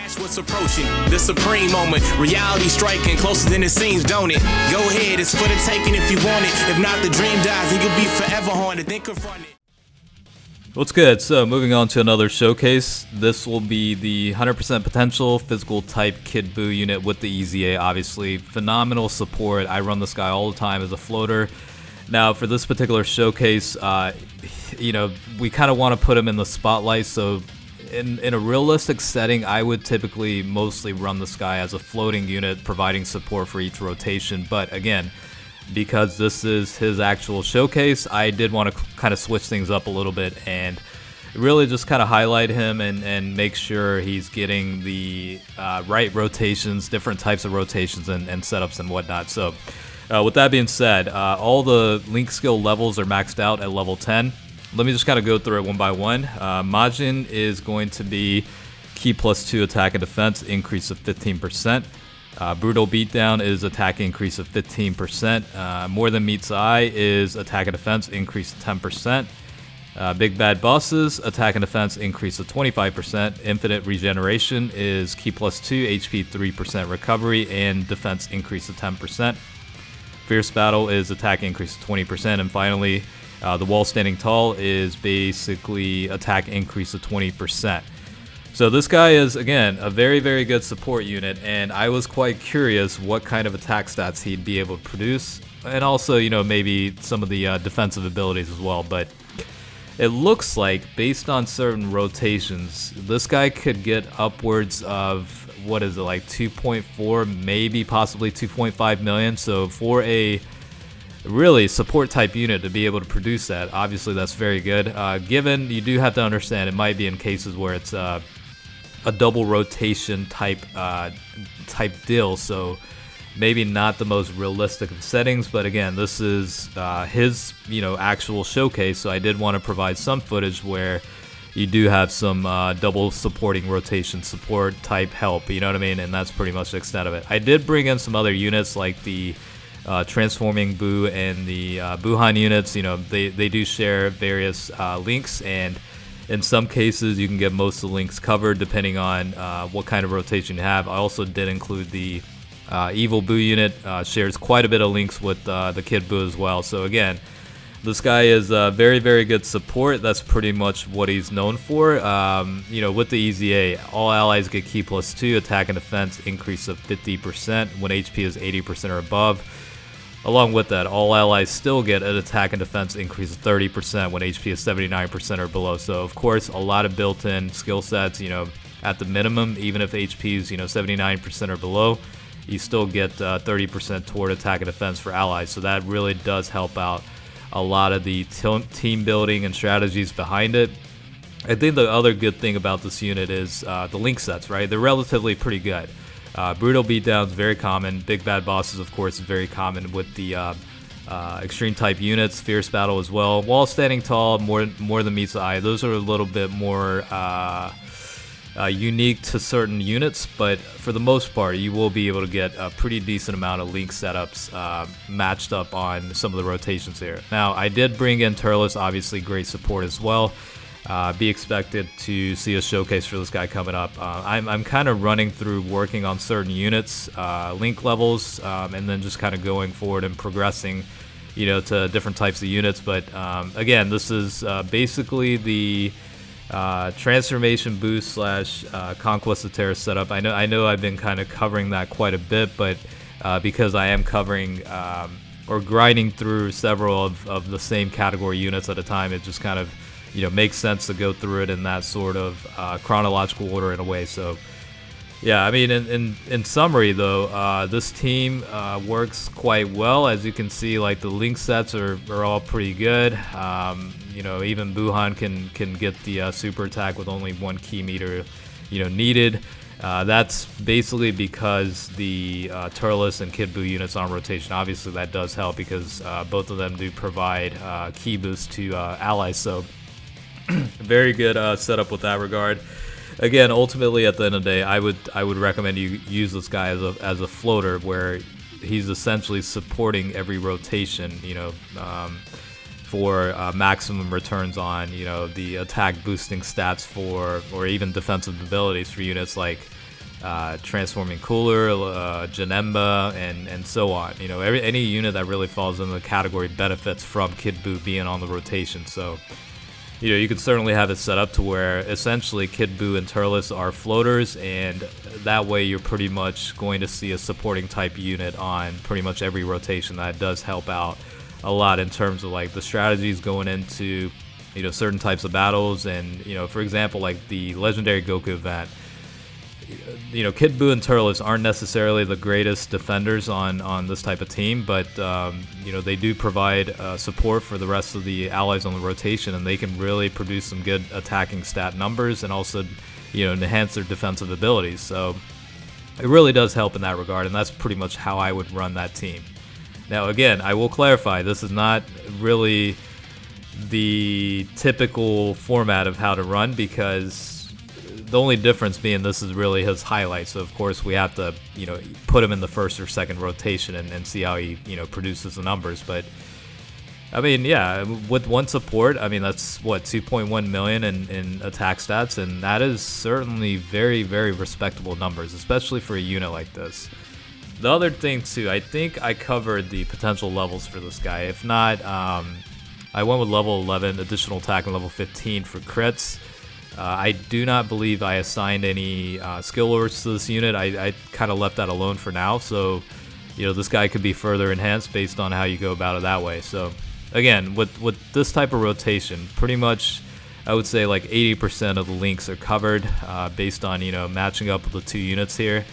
Watch what's approaching, the supreme moment. Reality striking closer than it seems, don't it? Go ahead, it's for the taking if you want it. If not, the dream dies and you'll be forever haunted. Then confront it. What's good? So moving on to another showcase. This will be the 100% potential physical type Kid Buu unit with the EZA. Obviously, phenomenal support. I run this guy all the time as a floater. Now, for this particular showcase, we kind of want to put him in the spotlight. So in a realistic setting, I would typically mostly run this guy as a floating unit, providing support for each rotation. But again, because this is his actual showcase, I did want to kind of switch things up a little bit and really just kind of highlight him and make sure he's getting the right rotations, different types of rotations and setups and whatnot. So with that being said, all the link skill levels are maxed out at level 10. Let me just kind of go through it one by one. Majin is going to be Ki +2 attack and defense, increase of 15%. Brutal Beatdown is attack increase of 15%. More Than Meets Eye is attack and defense, increase of 10%. Big Bad Bosses, attack and defense, increase of 25%. Infinite Regeneration is Ki +2, HP 3% recovery, and defense increase of 10%. Fierce Battle is attack increase of 20%. And finally, the Wall Standing Tall is basically attack increase of 20%. So this guy is, again, a very, very good support unit, and I was quite curious what kind of attack stats he'd be able to produce, and also, maybe some of the defensive abilities as well. But it looks like, based on certain rotations, this guy could get upwards of, 2.4, maybe possibly 2.5 million. So for a really support type unit to be able to produce that, obviously that's very good. Given you do have to understand, it might be in cases where it's a double rotation type deal, so maybe not the most realistic of settings. But again, this is his actual showcase, so I did want to provide some footage where you do have some double supporting rotation support type help, you know what I mean? And that's pretty much the extent of it. I did bring in some other units like the Transforming Buu and the Buhan units. They do share various links, and in some cases you can get most of the links covered depending on what kind of rotation you have. I also did include the Evil Buu unit, shares quite a bit of links with the Kid Buu as well. So again, this guy is very, very good support. That's pretty much what he's known for. With the EZA, all allies get Ki +2, attack and defense increase of 50% when HP is 80% or above. Along with that, all allies still get an attack and defense increase of 30% when HP is 79% or below. So of course, a lot of built-in skill sets, at the minimum, even if HP is 79% or below, you still get 30% toward attack and defense for allies. So that really does help out a lot of the team building and strategies behind it. I think the other good thing about this unit is the link sets, right? They're relatively pretty good. Brutal Beatdowns, very common. Big Bad Bosses, of course, is very common with the extreme type units. Fierce Battle as well. Wall Standing Tall, more Than Meets the Eye. Those are a little bit more unique to certain units, but for the most part, you will be able to get a pretty decent amount of link setups matched up on some of the rotations here. Now, I did bring in Turles, obviously great support as well. Be expected to see a showcase for this guy coming up. I'm kind of running through working on certain units, link levels, and then just kind of going forward and progressing, to different types of units. But again, this is basically the Transformation Buu / Conquest of Terra setup. I know I've been kind of covering that quite a bit, but because I am covering or grinding through several of the same category units at a time, it just kind of makes sense to go through it in that sort of chronological order in a way. So yeah, I mean, in summary though, this team works quite well. As you can see, like the link sets are all pretty good. Even Buhan can get the super attack with only 1 ki meter needed. That's basically because the Turles and Kid Buu units on rotation. Obviously that does help because both of them do provide ki boost to allies. So very good setup with that regard. Again, ultimately at the end of the day, I would recommend you use this guy as a floater, where he's essentially supporting every rotation, for maximum returns on, the attack boosting stats for, or even defensive abilities for units like Transforming Cooler, Janemba, and so on. You know, any unit that really falls in the category benefits from Kid Buu being on the rotation. So, you know, you could certainly have it set up to where essentially Kid Buu and Turles are floaters, and that way you're pretty much going to see a supporting type unit on pretty much every rotation. That does help out a lot in terms of like the strategies going into, you know, certain types of battles. And, you know, for example, like the Legendary Goku event, you know, Kid Buu and Turles aren't necessarily the greatest defenders on this type of team, but you know, they do provide support for the rest of the allies on the rotation, and they can really produce some good attacking stat numbers and also, you know, enhance their defensive abilities. So it really does help in that regard, and that's pretty much how I would run that team. Now, again, I will clarify, this is not really the typical format of how to run, because the only difference being this is really his highlight. So of course we have to, you know, put him in the first or second rotation and see how he, you know, produces the numbers. But I mean, yeah, with one support, I mean, that's what, 2.1 million in attack stats, and that is certainly very, very respectable numbers, especially for a unit like this. The other thing too, I think I covered the potential levels for this guy. If not, I went with level 11 additional attack and level 15 for crits. I do not believe I assigned any skill alerts to this unit. I kind of left that alone for now. So, you know, this guy could be further enhanced based on how you go about it that way. So, again, with this type of rotation, pretty much I would say like 80% of the links are covered based on, you know, matching up with the two units here.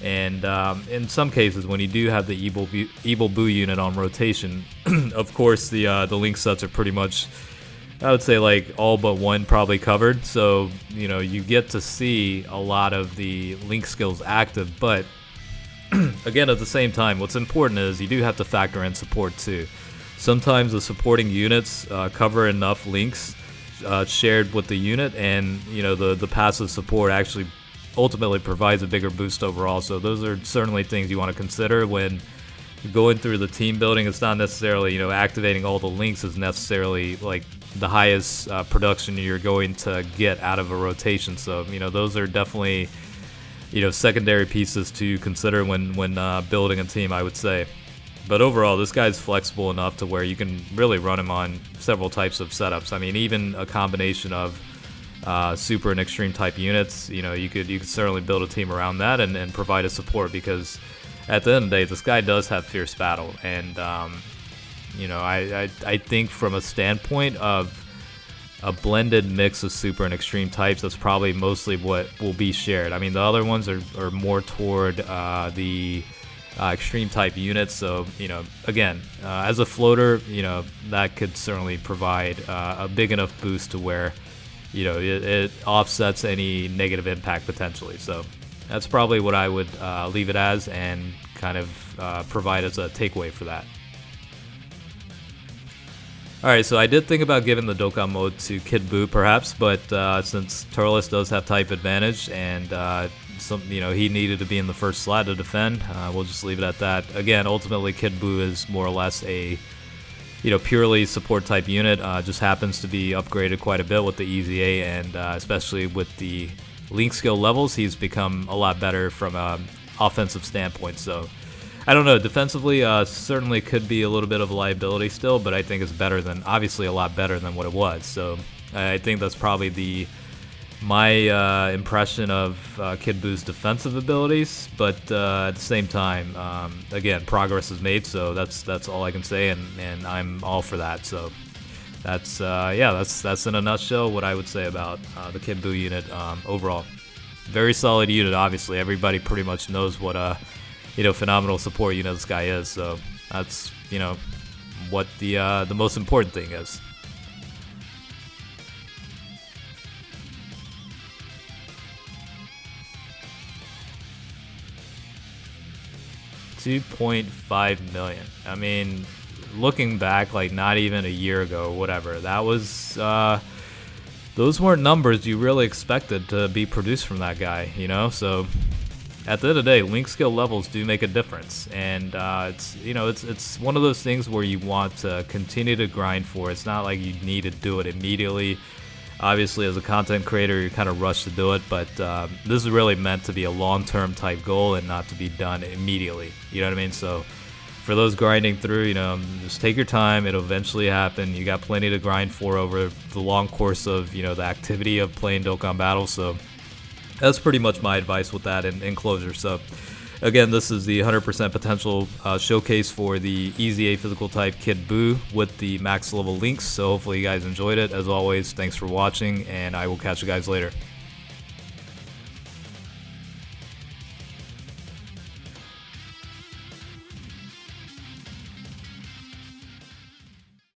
And in some cases, when you do have the Evil Buu unit on rotation, of course the link sets are pretty much, I would say, like all but one probably covered. So, you know, you get to see a lot of the link skills active. But again, at the same time, what's important is you do have to factor in support too. Sometimes the supporting units cover enough links shared with the unit, and, you know, the passive support actually ultimately provides a bigger boost overall. So those are certainly things you want to consider when going through the team building. It's not necessarily, you know, activating all the links is necessarily like the highest production you're going to get out of a rotation. So, you know, those are definitely, you know, secondary pieces to consider when building a team, I would say. But overall, this guy's flexible enough to where you can really run him on several types of setups. I mean, even a combination of super and extreme type units, you know, you could certainly build a team around that and provide a support, because at the end of the day, this guy does have fierce battle. And you know, I think from a standpoint of a blended mix of super and extreme types, that's probably mostly what will be shared. I mean, the other ones are more toward the extreme type units. So, you know, again, as a floater, you know, that could certainly provide a big enough boost to where, you know, it offsets any negative impact potentially. So that's probably what I would leave it as, and kind of provide as a takeaway for that. Alright, so I did think about giving the Dokkan mode to Kid Buu perhaps, but since Turles does have type advantage, and you know, he needed to be in the first slot to defend, we'll just leave it at that. Again, ultimately Kid Buu is more or less a, you know, purely support type unit. Just happens to be upgraded quite a bit with the EZA, and especially with the link skill levels, he's become a lot better from an offensive standpoint. So I don't know, defensively certainly could be a little bit of a liability still, but I think it's better than, obviously a lot better than what it was. So I think that's probably my impression of Kid Buu's defensive abilities. But at the same time, again, progress is made, so that's all I can say, and I'm all for that. So that's yeah, that's in a nutshell what I would say about the Kid Buu unit overall. Very solid unit. Obviously, everybody pretty much knows what you know, phenomenal support unit this guy is. So that's, you know, what the most important thing is. $2.5 million. I mean, looking back, like not even a year ago, whatever, that was those weren't numbers you really expected to be produced from that guy, you know. So at the end of the day, link skill levels do make a difference, and it's, you know, it's one of those things where you want to continue to grind for. It's not like you need to do it immediately. Obviously, as a content creator, you're kind of rushed to do it, but this is really meant to be a long-term type goal and not to be done immediately. You know what I mean? So for those grinding through, you know, just take your time. It'll eventually happen. You got plenty to grind for over the long course of, you know, the activity of playing Dokkan Battle. So that's pretty much my advice with that in closure. So again, this is the 100% potential showcase for the EZA physical type Kid Buu with the max level links. So hopefully you guys enjoyed it. As always, thanks for watching, and I will catch you guys later.